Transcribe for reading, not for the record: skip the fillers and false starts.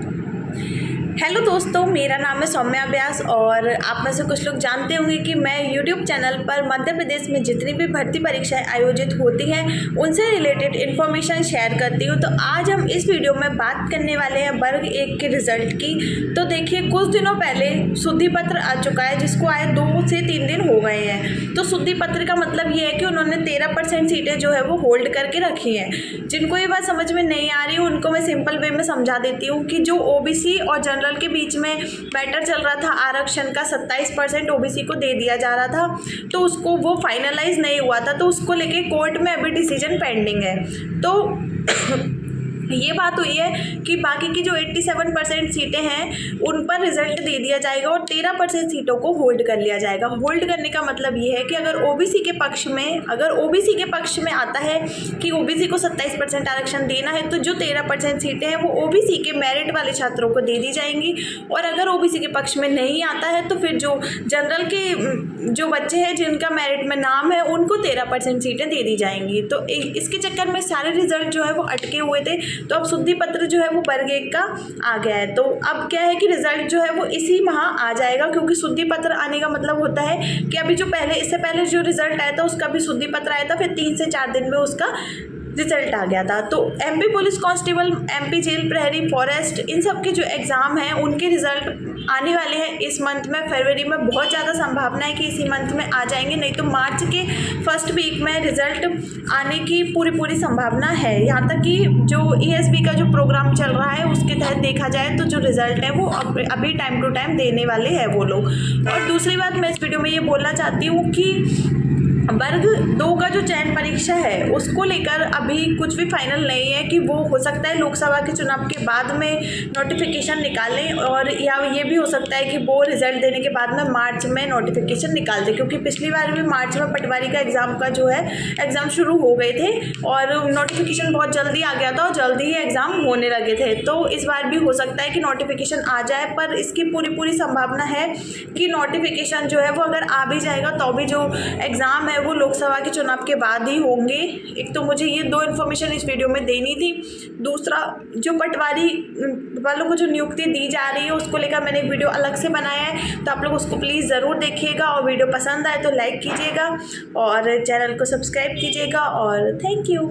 Hello दोस्तों, मेरा नाम है सौम्या व्यास और आप में से कुछ लोग जानते होंगे कि मैं यूट्यूब चैनल पर मध्य प्रदेश में जितनी भी भर्ती परीक्षाएं आयोजित होती हैं उनसे रिलेटेड इन्फॉर्मेशन शेयर करती हूं। तो आज हम इस वीडियो में बात करने वाले हैं वर्ग 1 के रिजल्ट की। तो देखिए, कुछ दिनों पहले शुद्धि पत्र आ चुका है, जिसको आए 2 से 3 दिन हो गए हैं। तो शुद्धि पत्र का मतलब ये है कि उन्होंने 13% सीटें जो है वो होल्ड करके रखी हैं। जिनको ये बात समझ में नहीं आ रही उनको मैं सिंपल वे में समझा देती हूँ कि जो ओबीसी और जनरल के बीच में मैटर चल रहा था आरक्षण का, 27% ओबीसी को दे दिया जा रहा था, तो उसको वो फाइनलाइज नहीं हुआ था, तो उसको लेके कोर्ट में अभी डिसीजन पेंडिंग है। तो ये बात हुई है कि बाकी की जो 87% सीटें हैं उन पर रिजल्ट दे दिया जाएगा और 13% सीटों को होल्ड कर लिया जाएगा। होल्ड करने का मतलब ये है कि अगर ओबीसी के पक्ष में आता है कि ओबीसी को 27% आरक्षण देना है, तो जो 13% सीटें हैं वो ओबीसी के मेरिट वाले छात्रों को दे दी जाएंगी। और अगर ओबीसी के पक्ष में नहीं आता है तो फिर जो जनरल के जो बच्चे हैं जिनका मेरिट में नाम है उनको 13% सीटें दे दी जाएंगी। तो इसके चक्कर में सारे रिजल्ट जो है वो अटके हुए थे। तो अब शुद्धि पत्र जो है वो वर्ग 1 का आ गया है। तो अब क्या है कि रिजल्ट जो है वो इसी माह आ जाएगा, क्योंकि शुद्धि पत्र आने का मतलब होता है कि अभी जो इससे पहले जो रिजल्ट आया था उसका भी शुद्धि पत्र आया था, फिर 3 से 4 दिन में उसका रिजल्ट आ गया था। तो MP police constable, MP jail प्रहरी, फॉरेस्ट, इन सब के जो एग्ज़ाम हैं उनके रिजल्ट आने वाले हैं इस मंथ में। फरवरी में बहुत ज़्यादा संभावना है कि इसी मंथ में आ जाएंगे, नहीं तो मार्च के फर्स्ट वीक में रिजल्ट आने की पूरी संभावना है। यहाँ तक कि जो ईएसबी का जो प्रोग्राम चल रहा है उसके तहत देखा जाए तो जो रिजल्ट है वो अभी टाइम टू टाइम देने वाले हैं वो लोग। और दूसरी बात मैं इस वीडियो में ये बोलना चाहती हूँ कि वर्ग 2 का जो चयन परीक्षा है उसको लेकर अभी कुछ भी फाइनल नहीं है कि वो हो सकता है लोकसभा के चुनाव के बाद में नोटिफिकेशन निकालें, और या ये भी हो सकता है कि वो रिजल्ट देने के बाद में मार्च में नोटिफिकेशन निकाल दें, क्योंकि पिछली बार भी मार्च में पटवारी का एग्ज़ाम का जो है एग्ज़ाम शुरू हो गए थे और नोटिफिकेशन बहुत जल्दी आ गया था और जल्दी ही एग्ज़ाम होने लगे थे। तो इस बार भी हो सकता है कि नोटिफिकेशन आ जाए, पर इसकी पूरी संभावना है कि नोटिफिकेशन जो है वो अगर आ भी जाएगा तो भी जो एग्ज़ाम है वो लोकसभा के चुनाव के बाद ही होंगे। एक तो मुझे ये 2 इन्फॉर्मेशन इस वीडियो में देनी थी। दूसरा, जो पटवारी वालों को जो नियुक्ति दी जा रही है उसको लेकर मैंने एक वीडियो अलग से बनाया है, तो आप लोग उसको प्लीज़ ज़रूर देखिएगा और वीडियो पसंद आए तो लाइक कीजिएगा और चैनल को सब्सक्राइब कीजिएगा। और थैंक यू।